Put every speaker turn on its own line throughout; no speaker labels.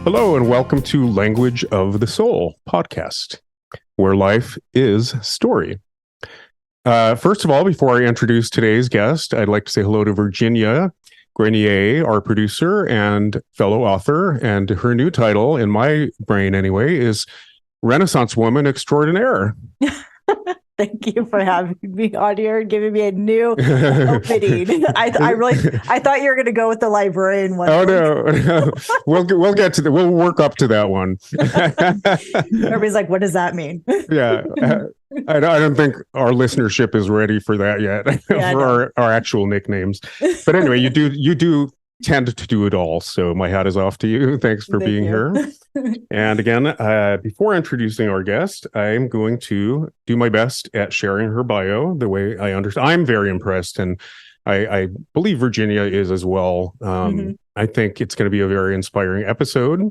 Hello, and welcome to Language of the Soul podcast, where life is story. First of all, before I introduce today's guest, I'd like to say hello to Virginia Grenier, our producer and fellow author, and her new title, in my brain anyway, is Renaissance Woman Extraordinaire.
Thank you for having me on here and giving me a new opening. I thought you were going to go with the librarian one.
Oh no, we'll get to we'll work up to that one.
Everybody's like, what does that mean?
Yeah, I don't think our listenership is ready for that yet. For our actual nicknames. But anyway, you do tend to do it all. So my hat is off to you. Thanks for being here. And again, before introducing our guest, I'm going to do my best at sharing her bio the way I understand. I'm very impressed, and I believe Virginia is as well. I think it's going to be a very inspiring episode.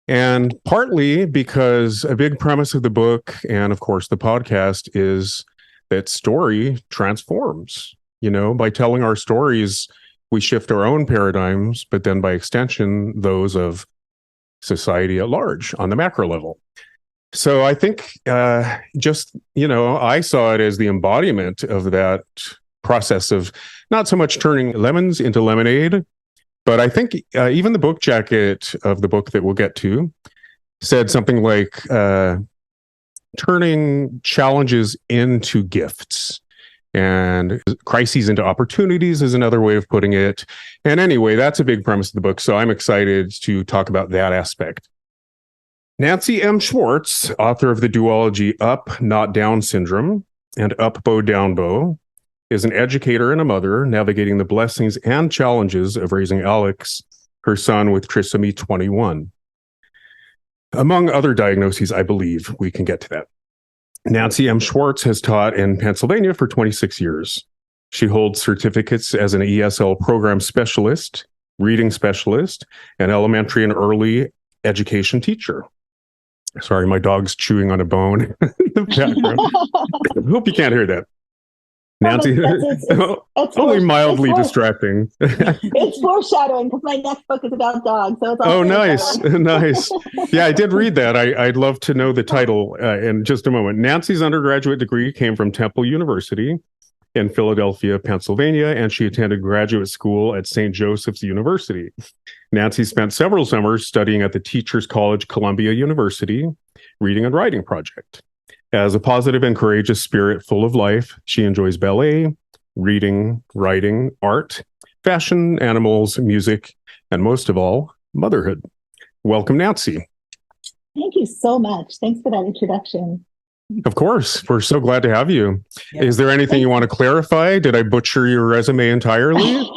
And partly because a big premise of the book, and of course the podcast, is that story transforms. By telling our stories, we shift our own paradigms, but then by extension, those of society at large on the macro level. So I think I saw it as the embodiment of that process of not so much turning lemons into lemonade, but I think even the book jacket of the book that we'll get to said something like turning challenges into gifts. And crises into opportunities is another way of putting it. And anyway, that's a big premise of the book. So I'm excited to talk about that aspect. Nancy M. Schwartz, author of the duology Up, Not Down Syndrome and Up Bow, Down Bow, is an educator and a mother navigating the blessings and challenges of raising Alex, her son, with Trisomy 21. Among other diagnoses, I believe we can get to that. Nancy M. Schwartz has taught in Pennsylvania for 26 years. She holds certificates as an ESL program specialist, reading specialist, and elementary and early education teacher. Sorry, my dog's chewing on a bone in the background. I hope you can't hear that. Nancy, it's only mildly distracting.
It's foreshadowing because my next book is about dogs. So it's all
nice. Yeah, I did read that. I'd love to know the title in just a moment. Nancy's undergraduate degree came from Temple University in Philadelphia, Pennsylvania, and she attended graduate school at St. Joseph's University. Nancy spent several summers studying at the Teachers College, Columbia University, reading and writing project. As a positive and courageous spirit full of life, she enjoys ballet, reading, writing, art, fashion, animals, music, and most of all, motherhood. Welcome, Nancy.
Thank you so much. Thanks for that introduction.
Of course. We're so glad to have you. Yeah. Is there anything you want to clarify? Did I butcher your resume entirely?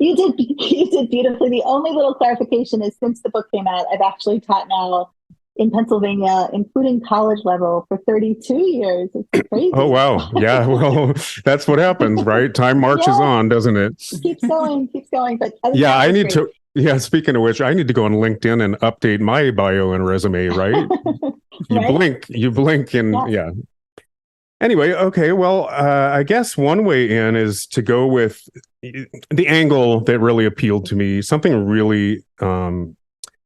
You did beautifully. The only little clarification is since the book came out, I've actually taught now in Pennsylvania, including college level, for 32 years. It's crazy.
Oh, wow. Yeah, well, that's what happens, right? Time marches on, doesn't it?
Keeps going. But
yeah, I need to. Yeah, speaking of which, I need to go on LinkedIn and update my bio and resume, right? You blink, and yeah. Anyway, okay, well, I guess one way in is to go with the angle that really appealed to me, something really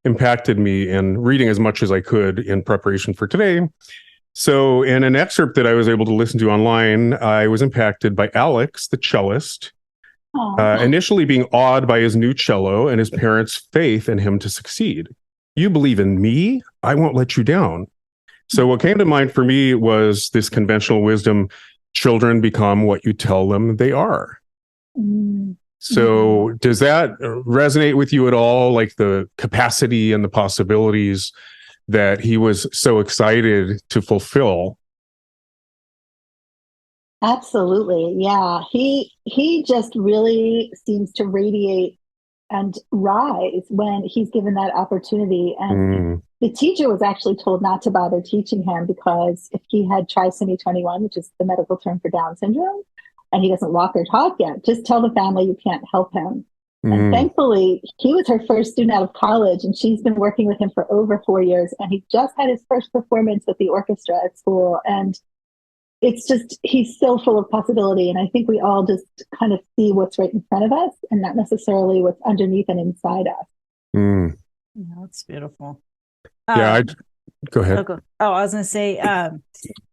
impacted me in reading as much as I could in preparation for today. So in an excerpt that I was able to listen to online, I was impacted by Alex, the cellist, initially being awed by his new cello and his parents' faith in him to succeed. You believe in me? I won't let you down. So what came to mind for me was this conventional wisdom: children become what you tell them they are. So does that resonate with you at all? Like the capacity and the possibilities that he was so excited to fulfill?
Absolutely. Yeah. He just really seems to radiate and rise when he's given that opportunity. And the teacher was actually told not to bother teaching him because if he had trisomy 21, which is the medical term for Down syndrome, and he doesn't walk or talk yet, just tell the family you can't help him. And thankfully, he was her first student out of college, and she's been working with him for over 4 years. And he just had his first performance with the orchestra at school. And it's just, he's so full of possibility. And I think we all just kind of see what's right in front of us and not necessarily what's underneath and inside us.
Yeah, that's beautiful.
Yeah, go ahead.
I was going to say,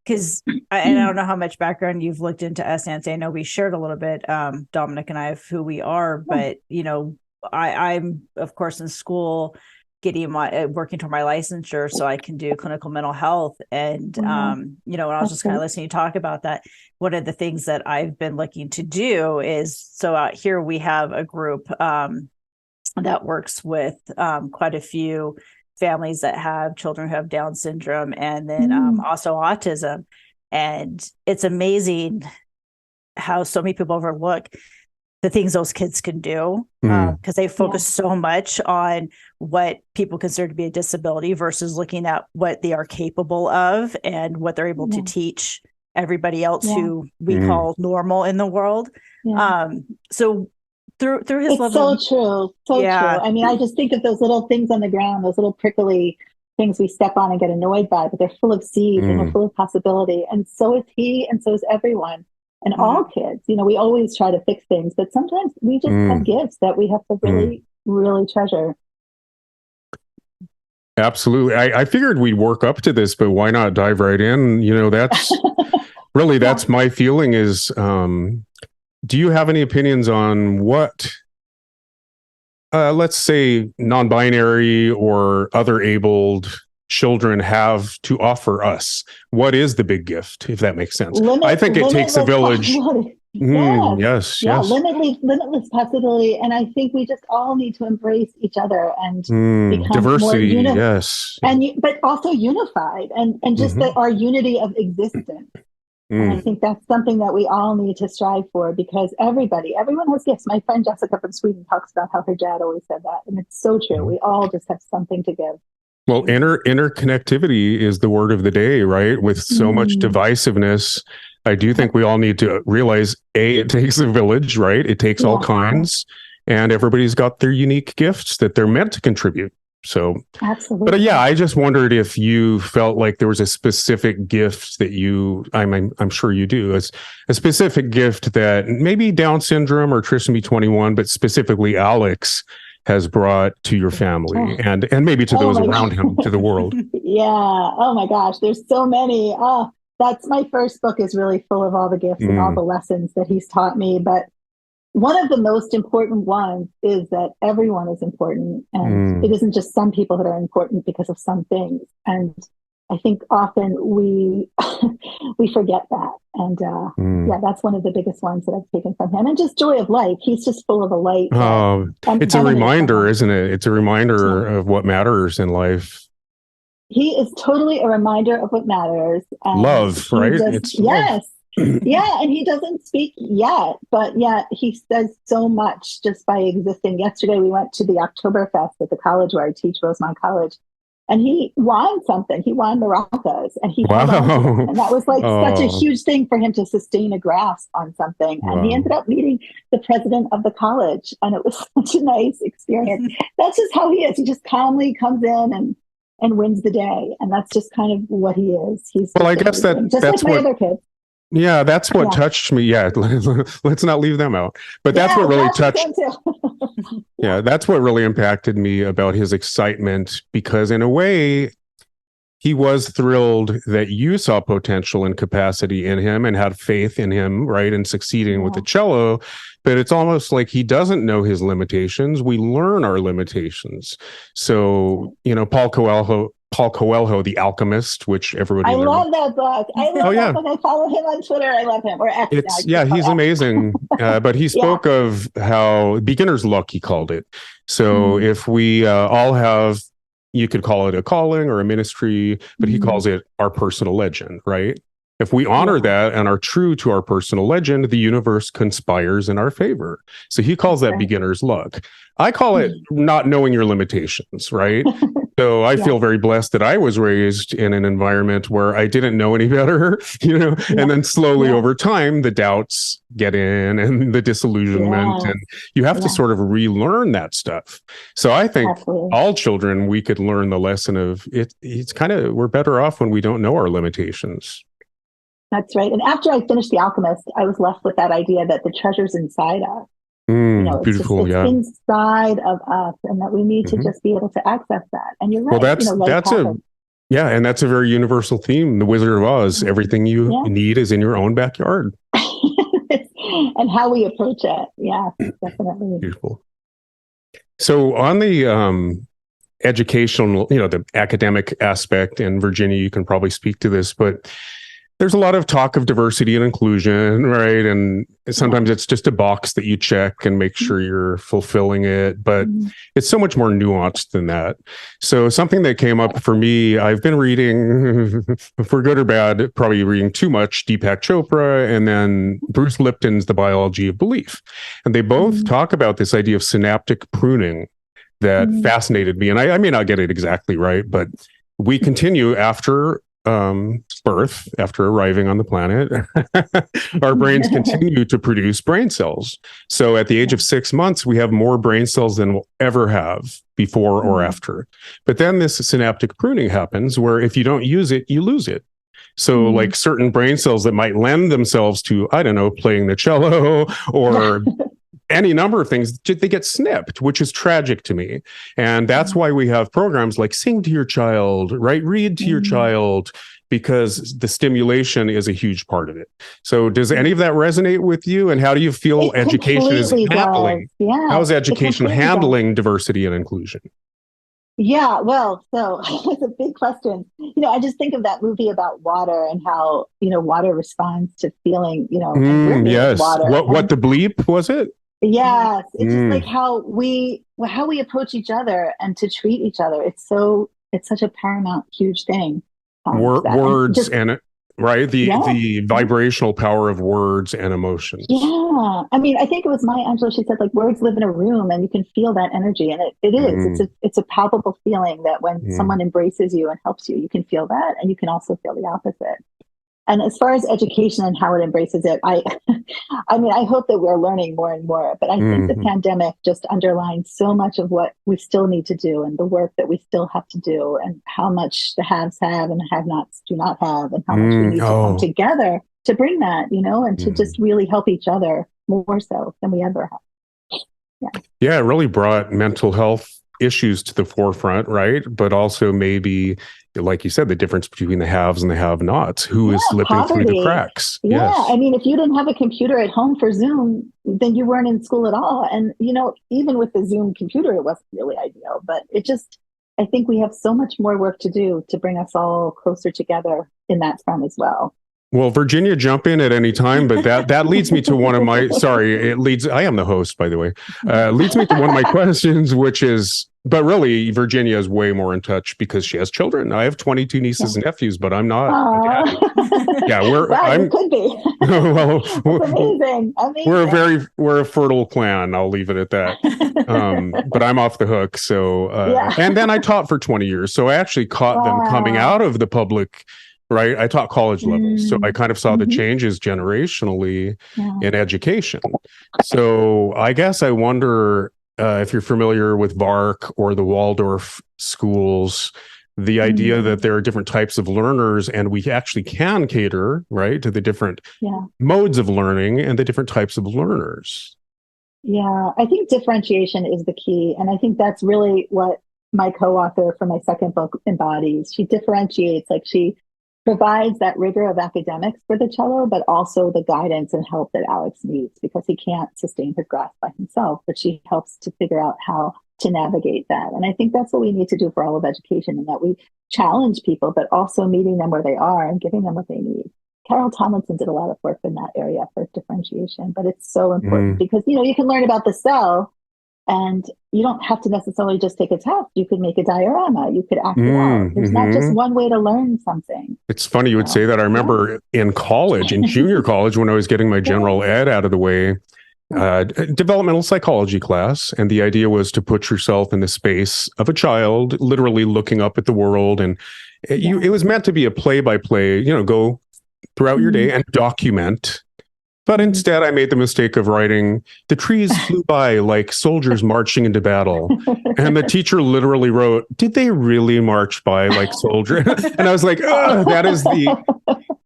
because I don't know how much background you've looked into us, Nancy. I know we shared a little bit, Dominic and I, of who we are, but I'm of course in school getting working toward my licensure so I can do clinical mental health. And when I was just kind of listening to talk about that, one of the things that I've been looking to do is, so out here we have a group that works with quite a few families that have children who have Down syndrome, and then also autism. And it's amazing how so many people overlook the things those kids can do because they focus so much on what people consider to be a disability versus looking at what they are capable of and what they're able to teach everybody else who we call normal in the world. So through his
it's so true. So true. I mean, I just think of those little things on the ground, those little prickly things we step on and get annoyed by, but they're full of seeds and they're full of possibility. And so is he, and so is everyone, and all kids. We always try to fix things, but sometimes we just have gifts that we have to really, really treasure.
Absolutely. I figured we'd work up to this, but why not dive right in? That's really, that's my feeling is, do you have any opinions on what, let's say, non-binary or other abled children have to offer us? What is the big gift, if that makes sense? I think it takes a village. Yes.
Limitless possibility. And I think we just all need to embrace each other and become
diversity.
more
Yes.
But also unified and just our unity of existence. And I think that's something that we all need to strive for, because everyone has gifts. My friend Jessica from Sweden talks about how her dad always said that. And it's so true. We all just have something to give.
Well, interconnectivity is the word of the day, right? With so much divisiveness, I do think we all need to realize, it takes a village, right? It takes all kinds, and everybody's got their unique gifts that they're meant to contribute. So,
absolutely.
But I just wondered if you felt like there was a specific gift that I'm sure you do, a specific gift that maybe Down syndrome or trisomy 21, but specifically Alex has brought to your family and maybe to those around him, to the world.
Yeah. Oh my gosh. There's so many. That's my first book is really full of all the gifts and all the lessons that he's taught me. But one of the most important ones is that everyone is important, and it isn't just some people that are important because of some things. And I think often we forget that. And that's one of the biggest ones that I've taken from him. And just joy of life. He's just full of a light.
It's a reminder, isn't it? It's a reminder of what matters in life.
He is totally a reminder of what matters.
Love, right?
It's yes. Yeah, and he doesn't speak yet, but yet he says so much just by existing. Yesterday we went to the Oktoberfest at the college where I teach, Rosemont College, and he won something. He won maracas, and he held on to them. And that was like such a huge thing for him to sustain a grasp on something. And he ended up meeting the president of the college, and it was such a nice experience. That's just how he is. He just calmly comes in and wins the day, and that's just kind of what he is. He's
I guess that's
like my other kids.
Yeah, that's what touched me. Yeah, let's not leave them out. But that's what really touched. Yeah, that's what really impacted me about his excitement, because in a way, he was thrilled that you saw potential and capacity in him and had faith in him, right, and succeeding with the cello. But it's almost like he doesn't know his limitations. We learn our limitations. So, Paul Coelho, The Alchemist, which everybody.
I love that book. I love that book. I follow him on Twitter. I love him. Or X.
He's amazing. But he spoke of how beginner's luck, he called it. So if we all have, you could call it a calling or a ministry, but he calls it our personal legend, right? If we honor that and are true to our personal legend, the universe conspires in our favor. So he calls that beginner's luck. I call it not knowing your limitations, right? So I feel very blessed that I was raised in an environment where I didn't know any better, and then slowly over time, the doubts get in and the disillusionment, and you have to sort of relearn that stuff. So I think all children, we could learn the lesson of it. It's kind of, we're better off when we don't know our limitations.
That's right. And after I finished The Alchemist, I was left with that idea that the treasure's inside us.
Beautiful.
It's inside of us, and that we need to just be able to access that. And you're right.
Well, and that's a very universal theme. The Wizard of Oz, everything you need is in your own backyard.
And how we approach it. Yeah, definitely.
Beautiful. So on the educational, the academic aspect, and Virginia, you can probably speak to this, but there's a lot of talk of diversity and inclusion, right? And sometimes it's just a box that you check and make sure you're fulfilling it, but it's so much more nuanced than that. So something that came up for me, I've been reading, for good or bad, probably reading too much, Deepak Chopra, and then Bruce Lipton's The Biology of Belief. And they both talk about this idea of synaptic pruning that fascinated me. And I may not get it exactly right, but we continue after birth, after arriving on the planet, our brains continue to produce brain cells. So at the age of 6 months, we have more brain cells than we'll ever have before or after. But then this synaptic pruning happens where if you don't use it, you lose it. So like certain brain cells that might lend themselves to, I don't know, playing the cello or any number of things, they get snipped, which is tragic to me. And that's why we have programs like Sing to Your Child, right? Read to your child, because the stimulation is a huge part of it. So does any of that resonate with you? And how do you feel education is handling? How is education handling diversity and inclusion?
Yeah, well, so it's a big question. I just think of that movie about water and how, water responds to feeling,
yes.
Water.
What the bleep was it?
Yes, it's just like how we approach each other and to treat each other. It's such a paramount, huge thing.
Words and right, the vibrational power of words and emotions.
Yeah, I mean, I think it was Maya Angelou. She said, like, words live in a room, and you can feel that energy, and it is. It's a palpable feeling that when someone embraces you and helps you, you can feel that, and you can also feel the opposite. And as far as education and how it embraces it, I mean, I hope that we're learning more and more, but I think the pandemic just underlines so much of what we still need to do and the work that we still have to do, and how much the haves have and the have-nots do not have, and how much we need to come together to bring that, and to just really help each other more so than we ever have.
Yeah, it really brought mental health issues to the forefront, right? But also maybe, like you said, the difference between the haves and the have-nots, who is slipping through the cracks.
Yeah, yes. I mean, if you didn't have a computer at home for Zoom, then you weren't in school at all. And, even with the Zoom computer, it wasn't really ideal, but I think we have so much more work to do to bring us all closer together in that front as well.
Well, Virginia, jump in at any time, but that leads me to one of my, I am the host, by the way, leads me to one of my questions, which is, but really, Virginia is way more in touch because she has children. I have 22 nieces and nephews, but I'm not a daddy. Yeah,
you could be.
Well,
amazing.
We're a fertile clan. I'll leave it at that. But I'm off the hook. So, and then I taught for 20 years. So I actually caught them coming out of the public. Right. I taught college levels. So I kind of saw the changes generationally in education. So I guess I wonder if you're familiar with VARC or the Waldorf schools, the idea that there are different types of learners, and we actually can cater, right, to the different modes of learning and the different types of learners.
Yeah, I think differentiation is the key. And I think that's really what my co-author for my second book embodies. She differentiates, like she provides that rigor of academics for the cello, but also the guidance and help that Alex needs, because he can't sustain his grasp by himself, but she helps to figure out how to navigate that. And I think that's what we need to do for all of education, and that we challenge people, but also meeting them where they are and giving them what they need. Carol Tomlinson did a lot of work in that area for differentiation, but it's so important because, you can learn about the cell, and you don't have to necessarily just take a test. You could make a diorama. You could act it out. There's not just one way to learn something.
It's funny you would say that. I remember in college, in junior college, when I was getting my general ed out of the way, developmental psychology class. And the idea was to put yourself in the space of a child, literally looking up at the world. And it was meant to be a play-by-play, go throughout your day and document. But instead, I made the mistake of writing, "The trees flew by like soldiers marching into battle." And the teacher literally wrote, "Did they really march by like soldiers?" And I was like, that is the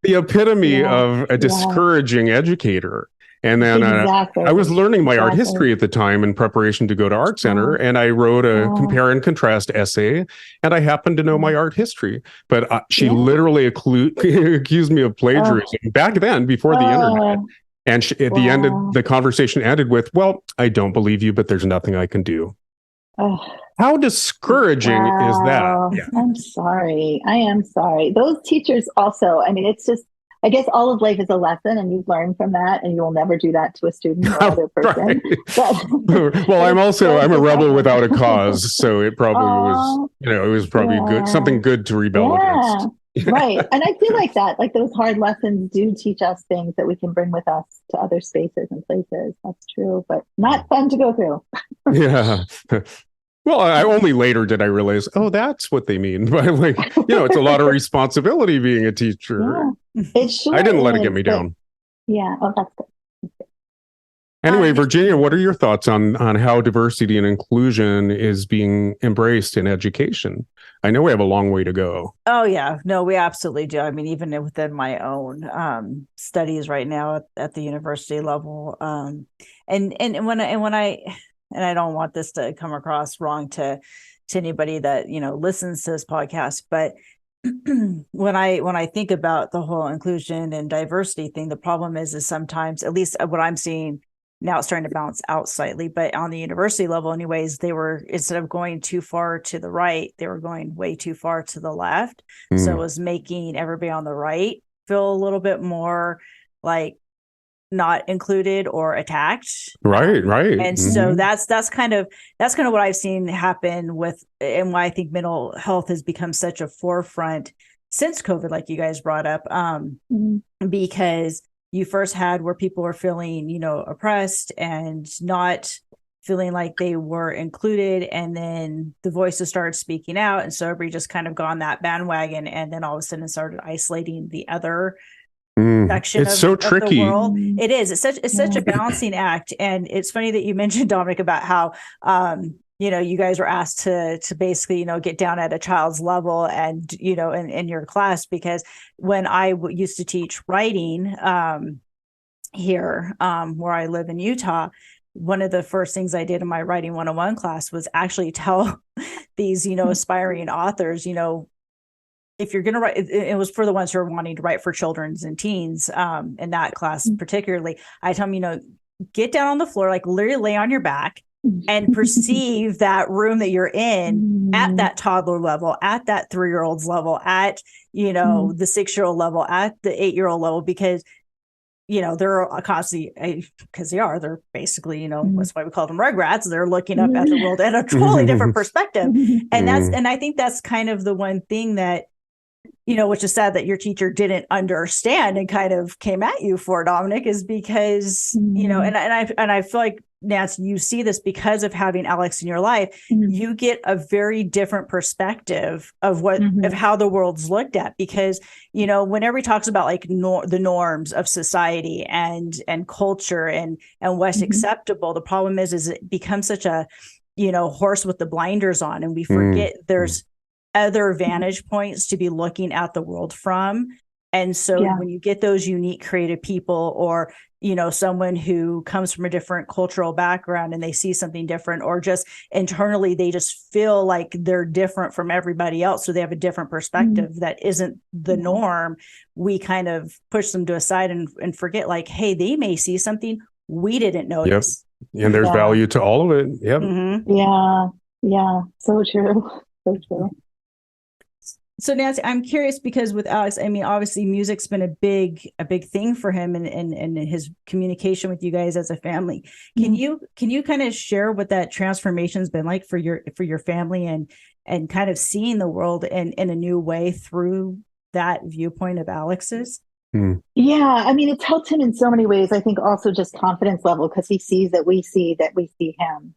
epitome of a discouraging educator. And then
exactly.
I was learning my art history at the time in preparation to go to Art Center, and I wrote a compare and contrast essay, and I happened to know my art history. But she literally accused me of plagiarism back then, before the internet. And at the end of the conversation ended with, "Well, I don't believe you, but there's nothing I can do." How discouraging is that?
Yeah. I'm sorry. I am sorry. Those teachers also, I mean, it's just, I guess all of life is a lesson, and you've learned from that, and you will never do that to a student or other person.
Well, I'm a rebel without a cause, so it probably was, it was probably good, something good to rebel against.
Right. And I feel like that, like those hard lessons do teach us things that we can bring with us to other spaces and places. That's true, but not fun to go through.
Yeah. Well, only later did I realize, that's what they mean. But it's a lot of responsibility being a teacher.
Yeah, it sure
I didn't let it
is,
get me down.
Yeah. Oh, that's good.
Anyway, Virginia, what are your thoughts on how diversity and inclusion is being embraced in education? I know we have a long way to go.
Oh, yeah. No, we absolutely do. I mean, even within my own studies right now at the university level. And I don't want this to come across wrong to anybody that, listens to this podcast, but when I think about the whole inclusion and diversity thing, the problem is sometimes, at least what I'm seeing now, it's starting to balance out slightly, but on the university level anyways, they were, instead of going too far to the right, they were going way too far to the left. So it was making everybody on the right feel a little bit more like not included or attacked.
Right.
And so that's kind of what I've seen happen with, and why I think mental health has become such a forefront since COVID, like you guys brought up, because you first had where people were feeling, oppressed and not feeling like they were included. And then the voices started speaking out. And so everybody just kind of got on that bandwagon, and then all of a sudden started isolating the other section
it's so tricky.
The world. It is. It's such a balancing act. And it's funny that you mentioned, Dominic, about how you guys were asked to basically get down at a child's level and in your class, because when I used to teach writing here where I live in Utah, one of the first things I did in my writing 101 class was actually tell these aspiring authors, if you're going to write, it was for the ones who are wanting to write for children's and teens in that class particularly. I tell them, get down on the floor, like literally lay on your back and perceive that room that you're in at that toddler level, at that 3-year-old's level, at, the 6-year-old level, at the 8-year-old level, because, they're constantly, because they're basically, that's why we call them rugrats. They're looking up at the world at a totally different perspective. And I think that's kind of the one thing that, which is sad that your teacher didn't understand and kind of came at you for, Dominic, is because, and I feel like, Nancy, you see this because of having Alex in your life, you get a very different perspective of of how the world's looked at, because, whenever he talks about like the norms of society and culture and what's acceptable, the problem is it becomes such a, horse with the blinders on, and we forget there's other vantage points to be looking at the world from. And so when you get those unique creative people, or, someone who comes from a different cultural background and they see something different, or just internally, they just feel like they're different from everybody else. So they have a different perspective that isn't the norm. We kind of push them to a side and forget, like, hey, they may see something we didn't notice.
Yep. And there's value to all of it. Yep.
Yeah. So true. So true.
So Nancy, I'm curious, because with Alex, I mean, obviously music's been a big thing for him and his communication with you guys as a family. Can you kind of share what that transformation's been like for your family and kind of seeing the world in a new way through that viewpoint of Alex's?
Yeah, I mean, it's helped him in so many ways. I think also just confidence level, because he sees that we see him.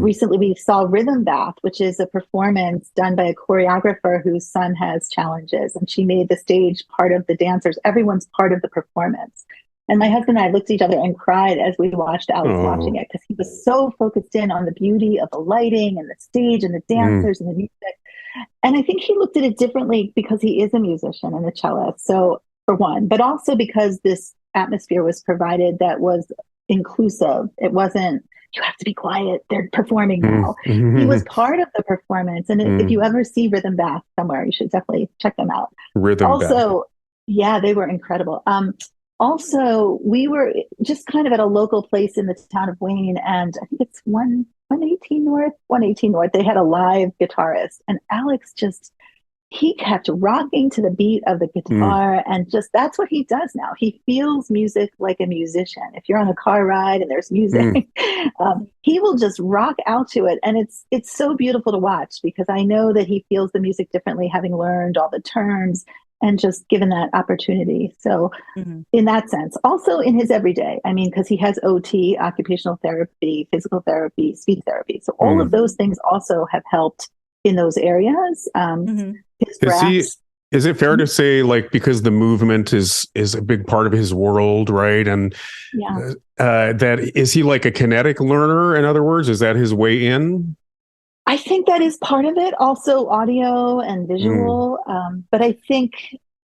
Recently, we saw Rhythm Bath, which is a performance done by a choreographer whose son has challenges, and she made the stage part of the dancers. Everyone's part of the performance. And my husband and I looked at each other and cried as we watched Alex watching it, because he was so focused in on the beauty of the lighting and the stage and the dancers and the music. And I think he looked at it differently because he is a musician and a cellist. So for one, but also because this atmosphere was provided that was inclusive. It wasn't, you have to be quiet, they're performing now. He was part of the performance. And if you ever see Rhythm Bath somewhere, you should definitely check them out.
Rhythm Bath.
Yeah, they were incredible. Also, we were just kind of at a local place in the town of Wayne, and I think it's 118 North. They had a live guitarist, and Alex he kept rocking to the beat of the guitar, and just that's what he does now. He feels music like a musician. If you're on a car ride and there's music, he will just rock out to it, and it's so beautiful to watch, because I know that he feels the music differently, having learned all the terms and just given that opportunity. So in that sense, also in his everyday, I mean, because he has OT, occupational therapy, physical therapy, speech therapy. So all of those things also have helped in those areas.
Is it fair to say, like, because the movement is a big part of his world, right? And that is he like a kinetic learner? In other words, is that his way in?
I think that is part of it. Also audio and visual. But I think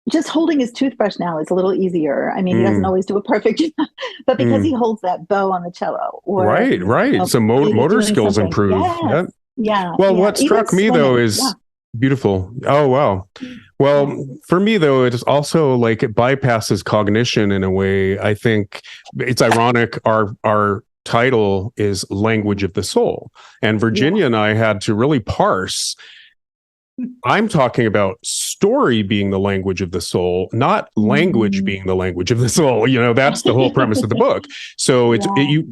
just holding his toothbrush now is a little easier. I mean, he doesn't always do a perfect job, but because he holds that bow on the cello. Or,
right. So motor skills improve.
Yes. Yeah.
Well, what struck me though is beautiful. Oh, wow. Well, for me though, it's also like it bypasses cognition in a way. I think it's ironic. Our title is Language of the Soul, and Virginia and I had to really parse. I'm talking about story being the language of the soul, not language being the language of the soul. You know, that's the whole premise of the book. So it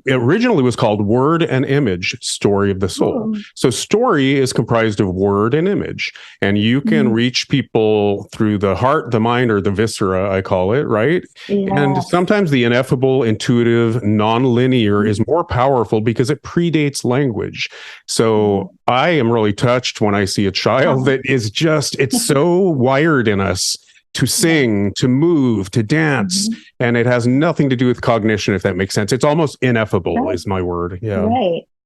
originally was called Word and Image, Story of the Soul. So story is comprised of word and image, and you can reach people through the heart, the mind, or the viscera, I call it, right? And sometimes the ineffable, intuitive, non-linear is more powerful because it predates language. So I am really touched when I see a child that is just, it's so wired in us to sing, to move, to dance, and it has nothing to do with cognition, if that makes sense. It's almost ineffable is my word. Yeah.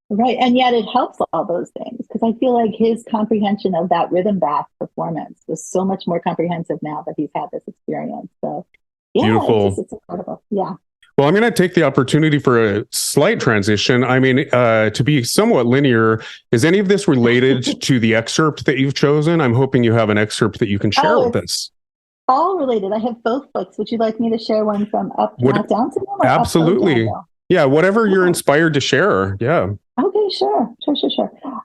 Right. And yet it helps all those things, because I feel like his comprehension of that Rhythm Bath performance was so much more comprehensive now that he's had this experience. So
beautiful.
It's incredible. Yeah.
Well, I'm going to take the opportunity for a slight transition. I mean, to be somewhat linear, is any of this related to the excerpt that you've chosen? I'm hoping you have an excerpt that you can share with us.
All related. I have both books. Would you like me to share one from Up, Not Down Syndrome?
Absolutely. Yeah, whatever you're inspired to share. Yeah.
Okay, sure.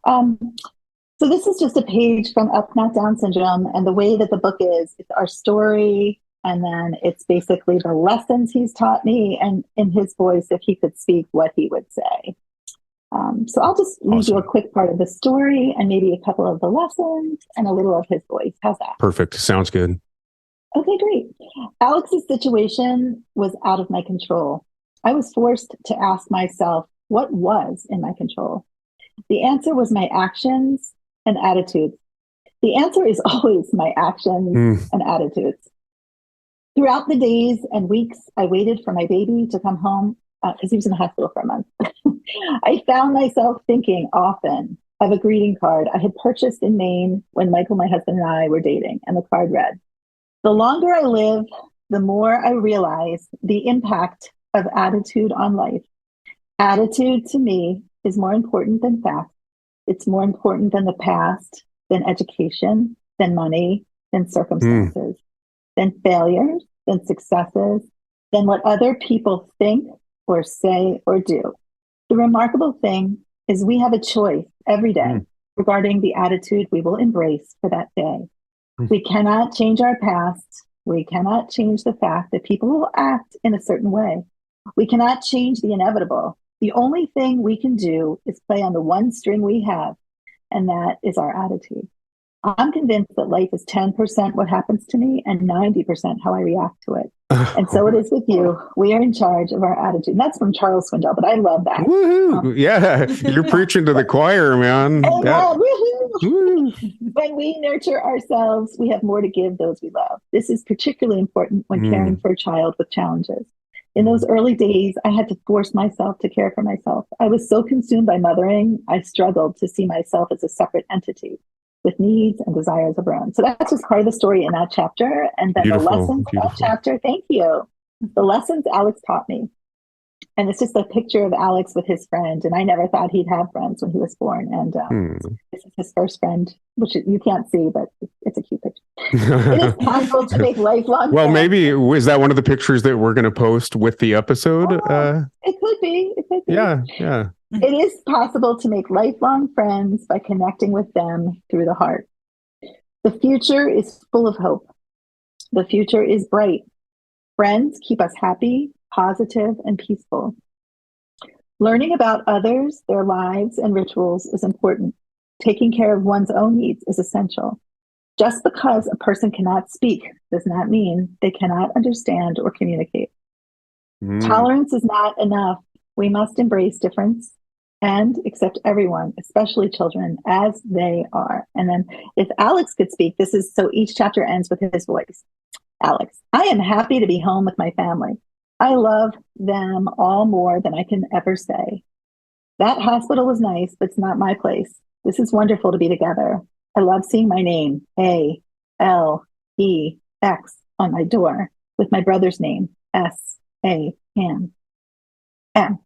So this is just a page from Up, Not Down Syndrome. And the way that the book is, it's our story. And then it's basically the lessons he's taught me, and in his voice, if he could speak, what he would say. So I'll just read you a quick part of the story and maybe a couple of the lessons and a little of his voice. How's that?
Perfect. Sounds good.
Okay, great. Alex's situation was out of my control. I was forced to ask myself what was in my control. The answer was my actions and attitudes. The answer is always my actions and attitudes. Throughout the days and weeks, I waited for my baby to come home because he was in the hospital for a month. I found myself thinking often of a greeting card I had purchased in Maine when Michael, my husband, and I were dating, and the card read, "The longer I live, the more I realize the impact of attitude on life. Attitude to me is more important than facts. It's more important than the past, than education, than money, than circumstances. Than failures, than successes, than what other people think or say or do. The remarkable thing is we have a choice every day regarding the attitude we will embrace for that day. We cannot change our past. We cannot change the fact that people will act in a certain way. We cannot change the inevitable. The only thing we can do is play on the one string we have, and that is our attitude. I'm convinced that life is 10% what happens to me and 90% how I react to it. And so it is with you. We are in charge of our attitude." And that's from Charles Swindoll, but I love that.
Woohoo! You're preaching to the choir, man.
When we nurture ourselves, we have more to give those we love. This is particularly important when caring for a child with challenges. In those early days, I had to force myself to care for myself. I was so consumed by mothering, I struggled to see myself as a separate entity with needs and desires of our own. So that's just part of the story in that chapter. And then the lessons of that chapter, thank you. The lessons Alex taught me. And it's just a picture of Alex with his friend. And I never thought he'd have friends when he was born. And this is his first friend, which you can't see, but it's a cute picture. It is possible to make lifelong
Well,
friends.
maybe, is that one of the pictures that we're going to post with the episode?
It could be. It could be.
Yeah, yeah.
It is possible to make lifelong friends by connecting with them through the heart. The future is full of hope. The future is bright. Friends keep us happy, positive, and peaceful. Learning about others, their lives, and rituals is important. Taking care of one's own needs is essential. Just because a person cannot speak does not mean they cannot understand or communicate. Tolerance is not enough. We must embrace difference and accept everyone, especially children, as they are. And then if Alex could speak, so each chapter ends with his voice. Alex, I am happy to be home with my family. I love them all more than I can ever say. That hospital was nice, but it's not my place. This is wonderful to be together. I love seeing my name, A-L-E-X, on my door with my brother's name, S-A-M. And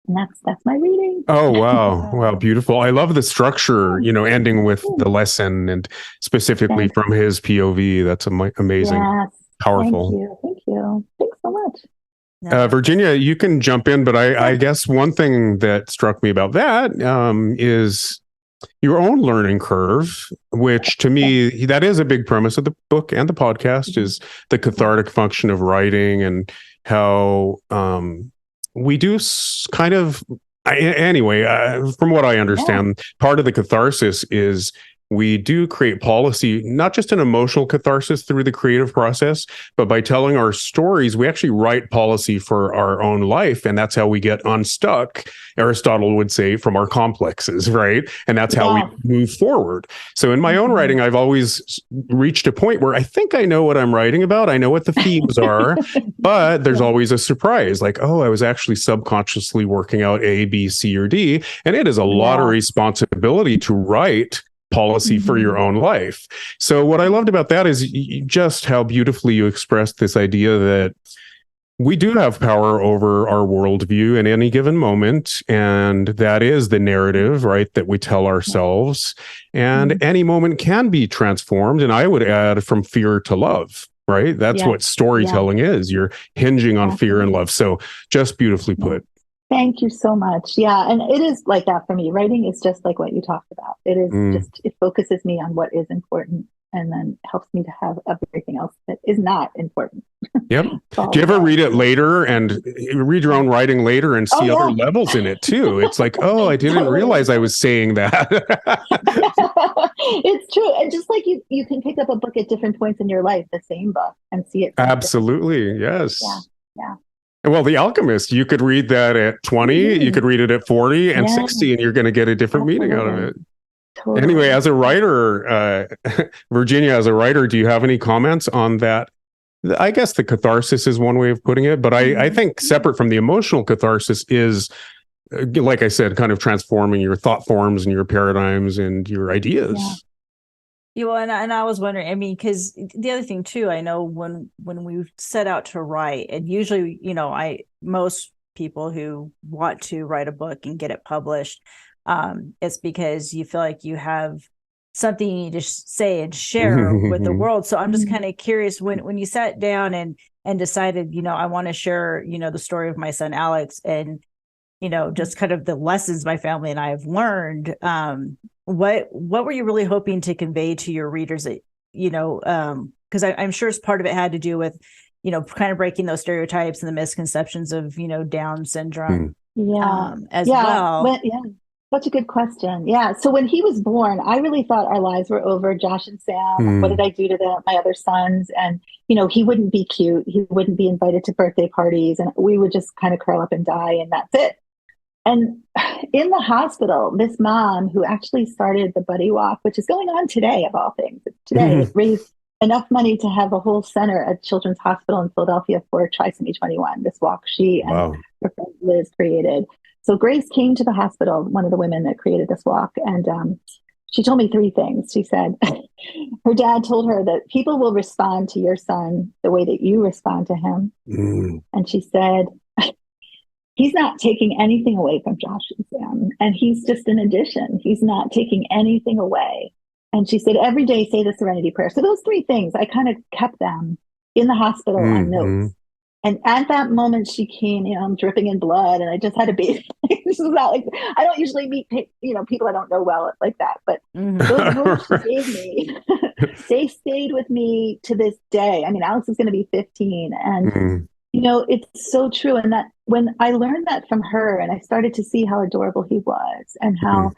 that's my reading.
Oh, wow. Wow. Beautiful. I love the structure, ending with the lesson and specifically from his POV. That's amazing.
Yes.
Powerful.
Thank you. Thanks so much.
Virginia, you can jump in, but I guess one thing that struck me about that is your own learning curve, which to me, that is a big premise of the book and the podcast, is the cathartic function of writing and how we do kind of, anyway, from what I understand, part of the catharsis is we do create policy, not just an emotional catharsis through the creative process, but by telling our stories, we actually write policy for our own life. And that's how we get unstuck, Aristotle would say, from our complexes, right? And that's how we move forward. So in my own writing, I've always reached a point where I think I know what I'm writing about. I know what the themes are, but there's always a surprise, like, oh, I was actually subconsciously working out A, B, C, or D. And it is a lot of responsibility to write policy for your own life. So what I loved about that is just how beautifully you expressed this idea that we do have power over our worldview in any given moment. And that is the narrative, right, that we tell ourselves. And any moment can be transformed. And I would add from fear to love, right? That's what storytelling is. You're hinging on fear and love. So just beautifully put.
Thank you so much. Yeah. And it is like that for me. Writing is just like what you talked about. It is just, it focuses me on what is important and then helps me to have everything else that is not important.
Yep. Do you ever read it later and read your own writing later and see other levels in it too? It's like, oh, I didn't realize I was saying that.
It's true. And just like you can pick up a book at different points in your life, the same book, and see it.
Absolutely. Yes.
Yeah.
Well, The Alchemist, you could read that at 20, you could read it at 40 and 60, and you're going to get a different meaning out of it. Totally. Anyway, as a writer, Virginia, as a writer, do you have any comments on that? I guess the catharsis is one way of putting it, but I think separate from the emotional catharsis is, like I said, kind of transforming your thought forms and your paradigms and your ideas.
Yeah, well, and I was wondering, I mean, because the other thing too, I know when we set out to write, and usually, most people who want to write a book and get it published, it's because you feel like you have something you need to say and share with the world. So I'm just kind of curious, when you sat down and decided, I want to share, the story of my son Alex, and just kind of the lessons my family and I have learned. What were you really hoping to convey to your readers that, because I'm sure part of it had to do with, kind of breaking those stereotypes and the misconceptions of, Down syndrome as well.
Such a good question. Yeah. So when he was born, I really thought our lives were over. Josh and Sam, what did I do to my other sons? And, he wouldn't be cute. He wouldn't be invited to birthday parties, and we would just kind of curl up and die, and that's it. And in the hospital, this mom who actually started the Buddy Walk, which is going on today, of all things, it raised enough money to have a whole center at Children's Hospital in Philadelphia for Trisomy 21, this walk she and her friend Liz created. So Grace came to the hospital, one of the women that created this walk, and she told me three things. She said her dad told her that people will respond to your son the way that you respond to him. And she said, he's not taking anything away from Josh and Sam, and he's just an addition. He's not taking anything away. And she said, every day say the serenity prayer. So those three things, I kind of kept them in the hospital on notes. And at that moment she came, I'm dripping in blood and I just had a baby. This is not like, I don't usually meet, people I don't know well like that, but those words she gave me, they stayed with me to this day. I mean, Alex is going to be 15 and, it's so true. And that when I learned that from her and I started to see how adorable he was and how,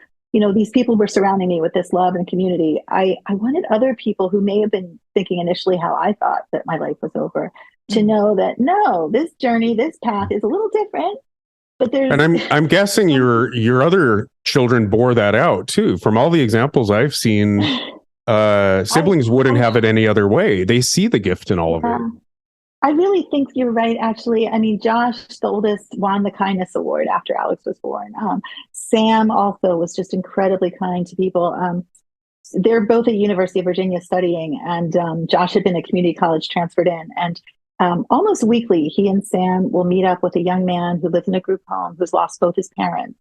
these people were surrounding me with this love and community, I wanted other people who may have been thinking initially how I thought that my life was over to know that no, this journey, this path is a little different, but there's.
And I'm guessing your other children bore that out too. From all the examples I've seen, siblings wouldn't have it any other way. They see the gift in all of it.
I really think you're right, actually. I mean, Josh, the oldest, won the kindness award after Alex was born. Sam also was just incredibly kind to people. They're both at University of Virginia studying, and Josh had been at community college, transferred in, and almost weekly, he and Sam will meet up with a young man who lives in a group home who's lost both his parents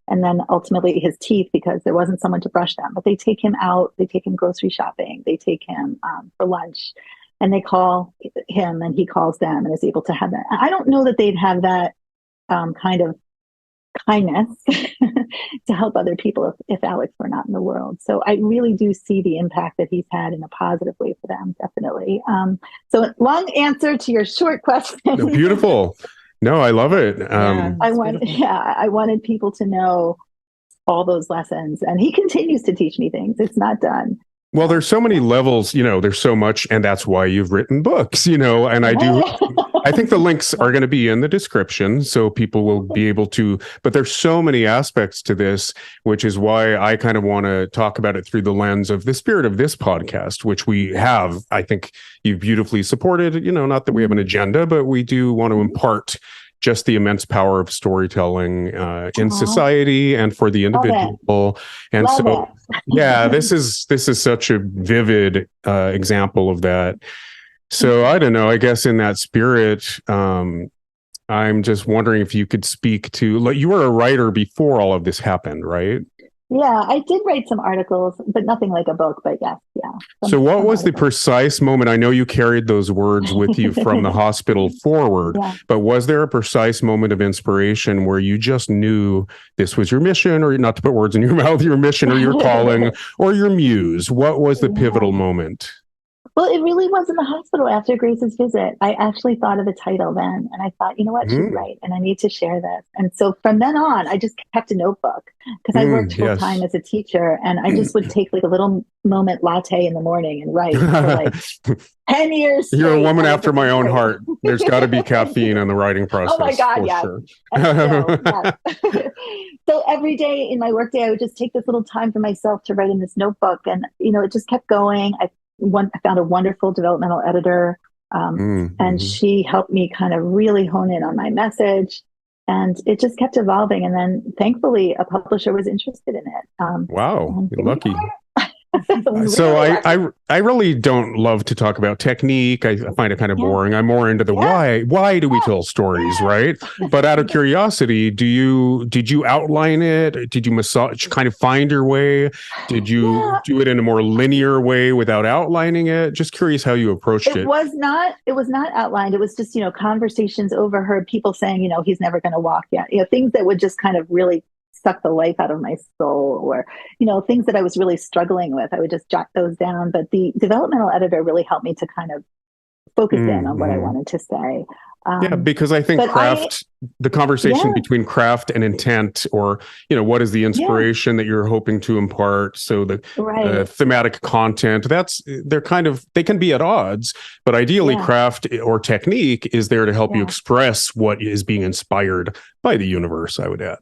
and then ultimately his teeth because there wasn't someone to brush them. But they take him out, they take him grocery shopping, they take him for lunch, and they call him and he calls them and is able to have that. I don't know that they'd have that kind of kindness to help other people if Alex were not in the world. So I really do see the impact that he's had in a positive way for them, definitely. So long answer to your short question.
No, beautiful. No, I love it.
I wanted people to know all those lessons, and he continues to teach me things. It's not done.
Well, there's so many levels, there's so much, and that's why you've written books, and I think the links are going to be in the description so people will be able to, but there's so many aspects to this, which is why I kind of want to talk about it through the lens of the spirit of this podcast, which we have, I think you've beautifully supported, not that we have an agenda, but we do want to impart just the immense power of storytelling in society and for the individual. And so, yeah, this is such a vivid example of that. So I don't know, I guess in that spirit, I'm just wondering if you could speak to, like, you were a writer before all of this happened, right?
Yeah, I did write some articles, but nothing like a book, but yes, yeah.
So what was the precise moment? I know you carried those words with you from the hospital forward, but was there a precise moment of inspiration where you just knew this was your mission, or not to put words in your mouth, your mission or your calling or your muse? What was the pivotal moment?
Well, it really was in the hospital after Grace's visit. I actually thought of the title then, and I thought, you know what, she's right, and I need to share this. And so from then on, I just kept a notebook because I worked full time as a teacher, and I just would take like a little moment latte in the morning and write for like 10 years.
You're a woman after my own heart. There's got to be caffeine in the writing process.
Oh my God, yes.
Sure.
So every day in my workday, I would just take this little time for myself to write in this notebook, and it just kept going. I found a wonderful developmental editor, and she helped me kind of really hone in on my message, and it just kept evolving. And then thankfully a publisher was interested in it.
Wow, you're lucky. So I really don't love to talk about technique. I find it kind of boring. I'm more into the why do we tell stories, right? But out of curiosity, did you outline it? Did you kind of find your way? Did you do it in a more linear way without outlining it? Just curious how you approached it.
It was not outlined. It was just, conversations overheard, people saying, he's never going to walk yet. Things that would just kind of really suck the life out of my soul, or things that I was really struggling with. I would just jot those down, but the developmental editor really helped me to kind of focus in on what I wanted to say.
Because I think the conversation between craft and intent, or what is the inspiration that you're hoping to impart, so the thematic content, they can be at odds, but ideally craft or technique is there to help you express what is being inspired by the universe, I would add.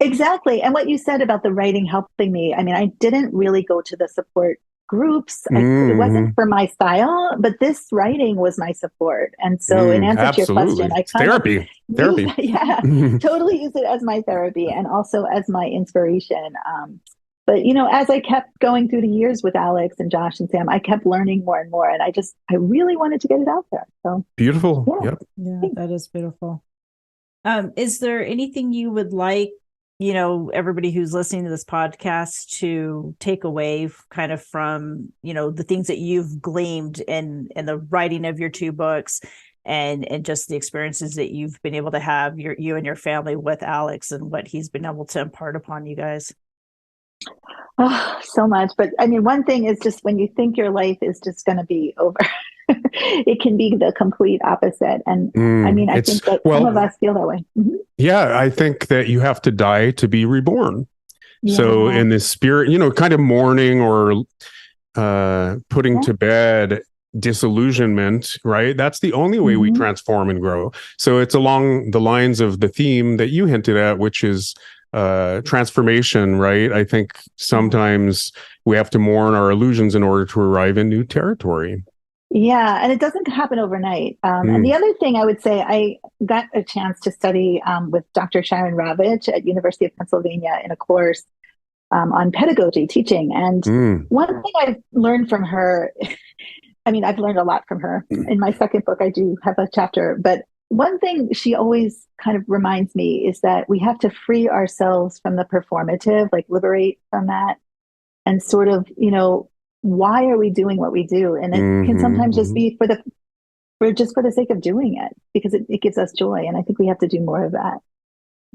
Exactly. And what you said about the writing helping me, I mean, I didn't really go to the support groups. It wasn't for my style, but this writing was my support. And so in answer to your question, I kind
therapy.
Totally use it as my therapy and also as my inspiration. But, as I kept going through the years with Alex and Josh and Sam, I kept learning more and more. And I really wanted to get it out there. So
beautiful.
Yeah.
Yep.
Yeah, that is beautiful. Is there anything you would like, everybody who's listening to this podcast to take away kind of from, the things that you've gleaned in the writing of your two books and just the experiences that you've been able to have you and your family with Alex and what he's been able to impart upon you guys?
Oh, so much. But I mean, one thing is just when you think your life is just going to be over, it can be the complete opposite. And I mean, I think that some of us feel that way. Mm-hmm.
Yeah, I think that you have to die to be reborn. Yeah. So in this spirit, kind of mourning or putting to bed disillusionment, right? That's the only way we transform and grow. So it's along the lines of the theme that you hinted at, which is transformation, right? I think sometimes we have to mourn our illusions in order to arrive in new territory.
Yeah, and it doesn't happen overnight. And the other thing I would say, I got a chance to study with Dr. Sharon Ravitch at University of Pennsylvania in a course on pedagogy teaching. And one thing I've learned from her, I mean, I've learned a lot from her. In my second book, I do have a chapter, but one thing she always kind of reminds me is that we have to free ourselves from the performative, like liberate from that, and sort of, why are we doing what we do? And it can sometimes just be for the sake of doing it, because it gives us joy. And I think we have to do more of that.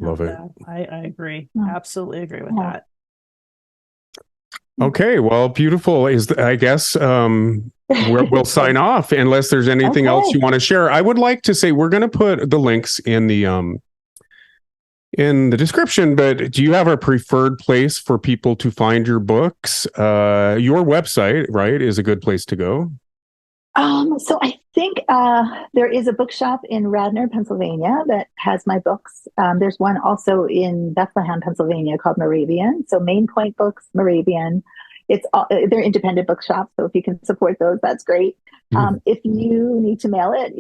Love it.
I agree. Absolutely agree with that.
Okay, well, beautiful. I guess we'll sign off unless there's anything else you want to share. I would like to say we're going to put the links in the description, but do you have a preferred place for people to find your books? Your website, right, is a good place to go.
So I think there is a bookshop in Radnor, Pennsylvania that has my books. There's one also in Bethlehem, Pennsylvania called Moravian. So Main Point Books, Moravian. They're independent bookshops. So if you can support those, that's great. If you need to mail it,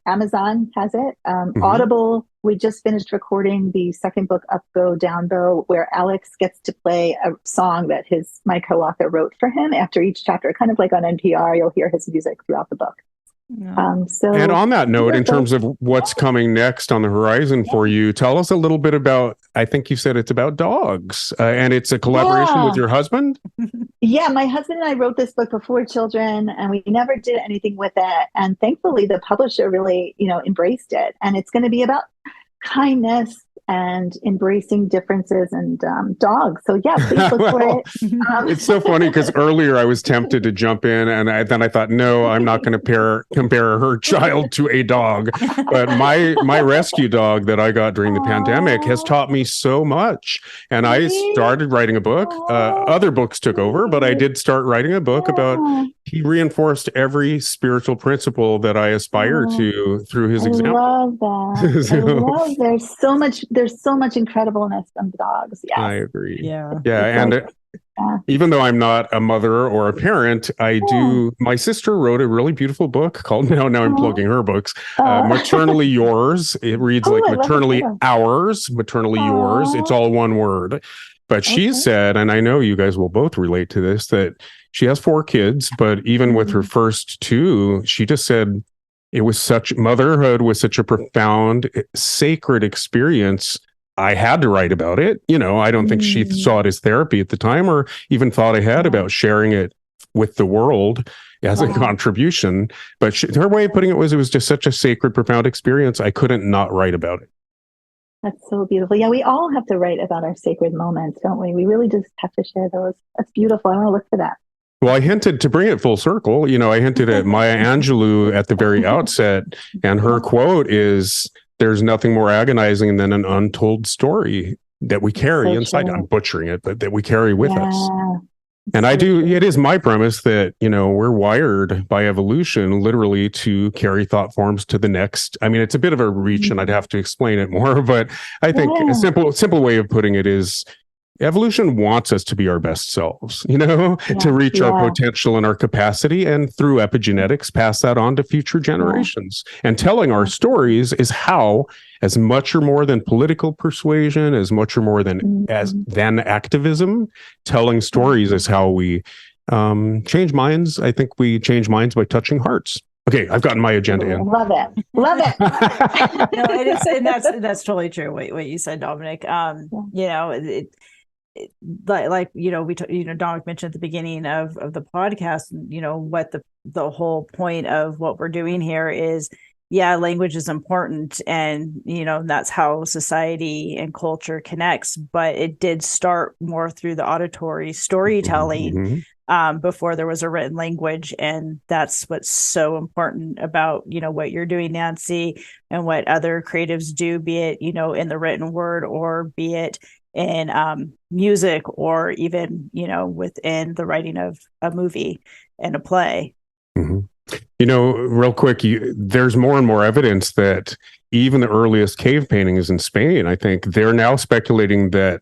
Amazon has it. Audible, we just finished recording the second book, Up Go, Down Go, where Alex gets to play a song that my co-author wrote for him after each chapter, kind of like on NPR. You'll hear his music throughout the book.
And on that note, in terms of what's coming next on the horizon for you, tell us a little bit about, I think you said it's about dogs, and it's a collaboration with your husband?
Yeah, my husband and I wrote this book before children, and we never did anything with it. And thankfully, the publisher really, embraced it. And it's going to be about kindness and embracing differences and dogs. So yeah, please look for it.
It's so funny because earlier I was tempted to jump in, and then I thought, no, I'm not going to compare her child to a dog. But my rescue dog that I got during the pandemic has taught me so much. And I started writing a book. Other books took over, but I did start writing a book about. He reinforced every spiritual principle that I aspire to through his example.
I love that. There's so much incredibleness from dogs. Yes.
I agree.
Yeah.
And even though I'm not a mother or a parent, my sister wrote a really beautiful book called, now I'm plugging her books, Maternally Yours. It reads like maternally ours, maternally yours. It's all one word. But she said, and I know you guys will both relate to this, that she has 4 kids, but even with her first 2, she just said motherhood was such a profound, sacred experience. I had to write about it. I don't think she saw it as therapy at the time or even thought ahead about sharing it with the world as a contribution. But her way of putting it was just such a sacred, profound experience. I couldn't not write about it.
That's so beautiful. Yeah, we all have to write about our sacred moments, don't we? We really just have to share those. That's beautiful. I want to look for that.
Well, I hinted, to bring it full circle, I hinted at Maya Angelou at the very outset, and her quote is, "There's nothing more agonizing than an untold story that we carry inside." I'm butchering it, but that we carry with us. And it is my premise that, we're wired by evolution literally to carry thought forms to the next. I mean, it's a bit of a reach and I'd have to explain it more, but I think a simple way of putting it is evolution wants us to be our best selves, to reach our potential and our capacity, and through epigenetics, pass that on to future generations. And telling our stories is how, as much or more than political persuasion, as much or more than activism, telling stories is how we change minds. I think we change minds by touching hearts. Okay, I've gotten my agenda in.
Love it.
No, and that's totally true. What you said, Dominic. Dominic mentioned at the beginning of the podcast, what the whole point of what we're doing here is, language is important, and that's how society and culture connects, but it did start more through the auditory storytelling before there was a written language. And that's what's so important about what you're doing, Nancy, and what other creatives do, be it in the written word, or be it in music, or even within the writing of a movie and a play.
Real quick, there's more and more evidence that even the earliest cave paintings in Spain, I think they're now speculating that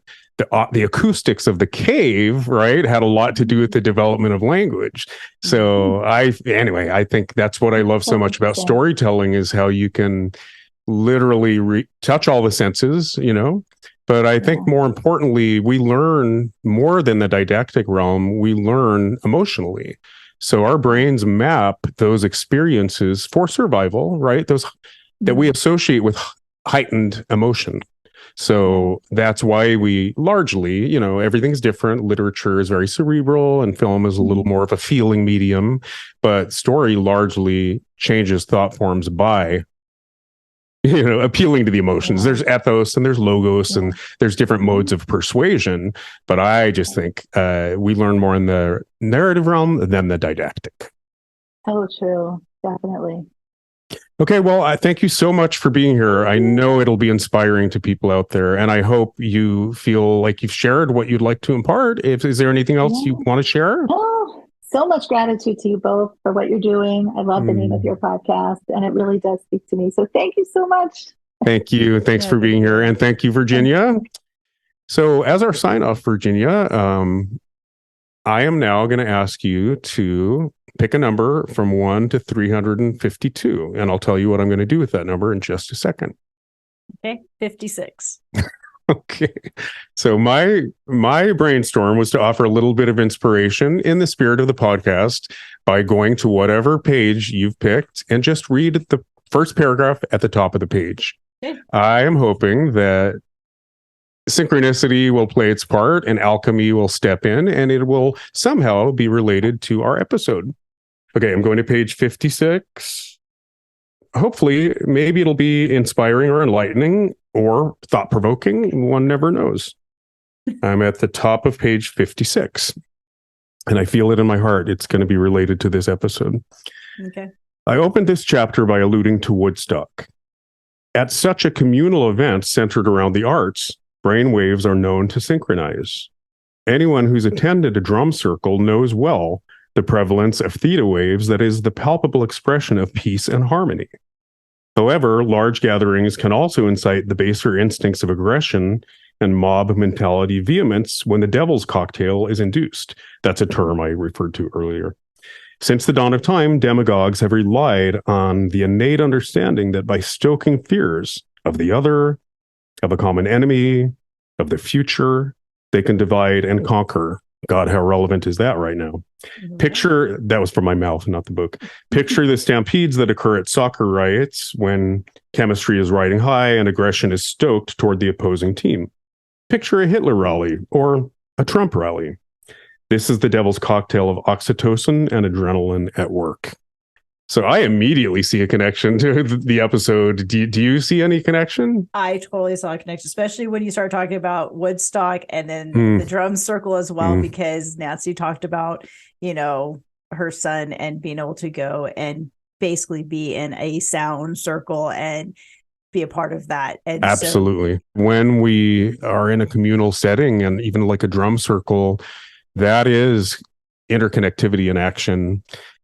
the acoustics of the cave, right, had a lot to do with the development of language. So I think that's what I love so much about storytelling, is how you can literally touch all the senses, But I think more importantly, we learn more than the didactic realm. We learn emotionally. So our brains map those experiences for survival, right? Those that we associate with heightened emotion. So that's why we largely, everything's different. Literature is very cerebral, and film is a little more of a feeling medium, but story largely changes thought forms by appealing to the emotions. There's ethos and there's logos and there's different modes of persuasion. But I just think we learn more in the narrative realm than the didactic.
Oh, true. Definitely.
Okay, well, I thank you so much for being here. I know it'll be inspiring to people out there, and I hope you feel like you've shared what you'd like to impart. Is there anything else you want to share?
Oh, so much gratitude to you both for what you're doing. I love the name of your podcast, and it really does speak to me. So thank you so much.
Thank you. Thanks for being here. And thank you, Virginia. So as our sign off, Virginia, I am now going to ask you to pick a number from 1 to 352, and I'll tell you what I'm going to do with that number in just a second.
Okay, 56.
Okay. So my brainstorm was to offer a little bit of inspiration in the spirit of the podcast by going to whatever page you've picked and just read the first paragraph at the top of the page. Okay. I am hoping that synchronicity will play its part and alchemy will step in, and it will somehow be related to our episode. Okay, I'm going to page 56. Hopefully, maybe it'll be inspiring or enlightening or thought-provoking. One never knows. I'm at the top of page 56, and I feel it in my heart. It's going to be related to this episode.
Okay.
I opened this chapter by alluding to Woodstock. At such a communal event centered around the arts, brain waves are known to synchronize. Anyone who's attended a drum circle knows well the prevalence of theta waves that is the palpable expression of peace and harmony. However, large gatherings can also incite the baser instincts of aggression and mob mentality vehemence when the devil's cocktail is induced. That's a term I referred to earlier. Since the dawn of time, demagogues have relied on the innate understanding that by stoking fears of the other, of a common enemy, of the future, they can divide and conquer. God, how relevant is that right now? Picture, that was from my mouth, not the book. Picture the stampedes that occur at soccer riots when chemistry is riding high and aggression is stoked toward the opposing team. Picture a Hitler rally or a Trump rally. This is the devil's cocktail of oxytocin and adrenaline at work. So I immediately see a connection to the episode. Do you see any connection?
I totally saw a connection, especially when you start talking about Woodstock and then the drum circle as well, because Nancy talked about, her son and being able to go and basically be in a sound circle and be a part of that. And
absolutely. When we are in a communal setting and even like a drum circle, that is interconnectivity in action.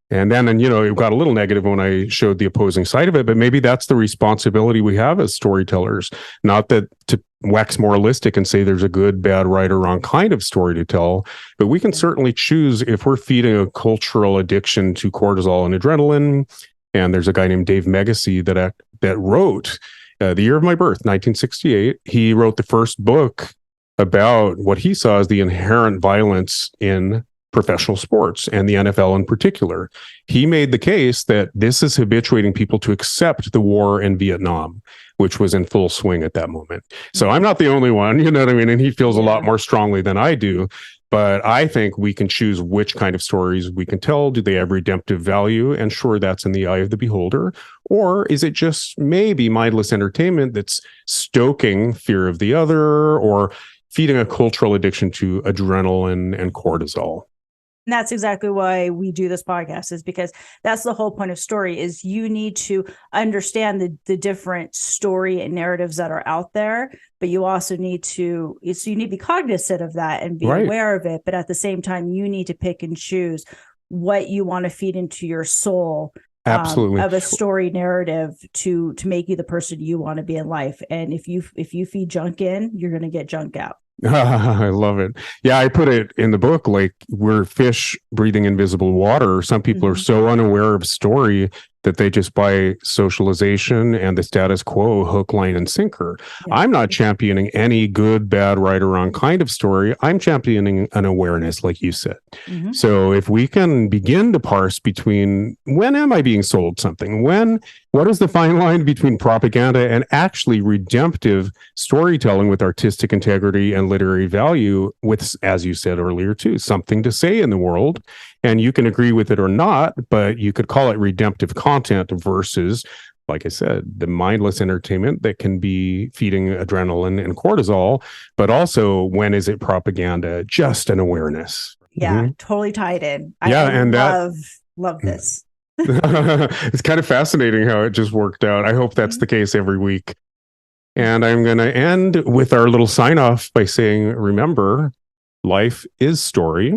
And then, it got a little negative when I showed the opposing side of it, but maybe that's the responsibility we have as storytellers, not that to wax moralistic and say there's a good, bad, right, or wrong kind of story to tell, but we can certainly choose if we're feeding a cultural addiction to cortisol and adrenaline. And there's a guy named Dave Megacy that wrote the year of my birth, 1968. He wrote the first book about what he saw as the inherent violence in professional sports and the NFL in particular. He made the case that this is habituating people to accept the war in Vietnam, which was in full swing at that moment. So I'm not the only one, you know what I mean? And he feels a lot more strongly than I do. But I think we can choose which kind of stories we can tell. Do they have redemptive value? And sure, that's in the eye of the beholder. Or is it just maybe mindless entertainment that's stoking fear of the other or feeding a cultural addiction to adrenaline and cortisol?
And that's exactly why we do this podcast, is because that's the whole point of story, is you need to understand the different story and narratives that are out there, but you also need to, so you need to be cognizant of that and be aware of it. But at the same time, you need to pick and choose what you want to feed into your soul.
Absolutely.
Of a story narrative to make you the person you want to be in life. And if you feed junk in, you're going to get junk out.
I love it. Yeah, I put it in the book like we're fish breathing invisible water. Some people are so unaware of story that they just buy socialization and the status quo hook, line, and sinker. Yeah. I'm not championing any good, bad, right, or wrong kind of story. I'm championing an awareness, like you said. So if we can begin to parse between when am I being sold something? What is the fine line between propaganda and actually redemptive storytelling with artistic integrity and literary value with, as you said earlier too, something to say in the world? And you can agree with it or not, but you could call it redemptive content versus, like I said, the mindless entertainment that can be feeding adrenaline and cortisol. But also, when is it propaganda? Just an awareness.
Yeah, totally tied in.
Yeah,
I love this.
It's kind of fascinating how it just worked out. I hope that's the case every week. And I'm going to end with our little sign off by saying, remember, life is story.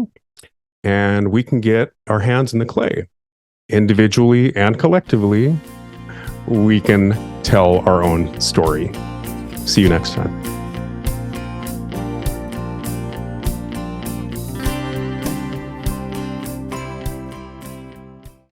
And we can get our hands in the clay. Individually and collectively, we can tell our own story. See you next time.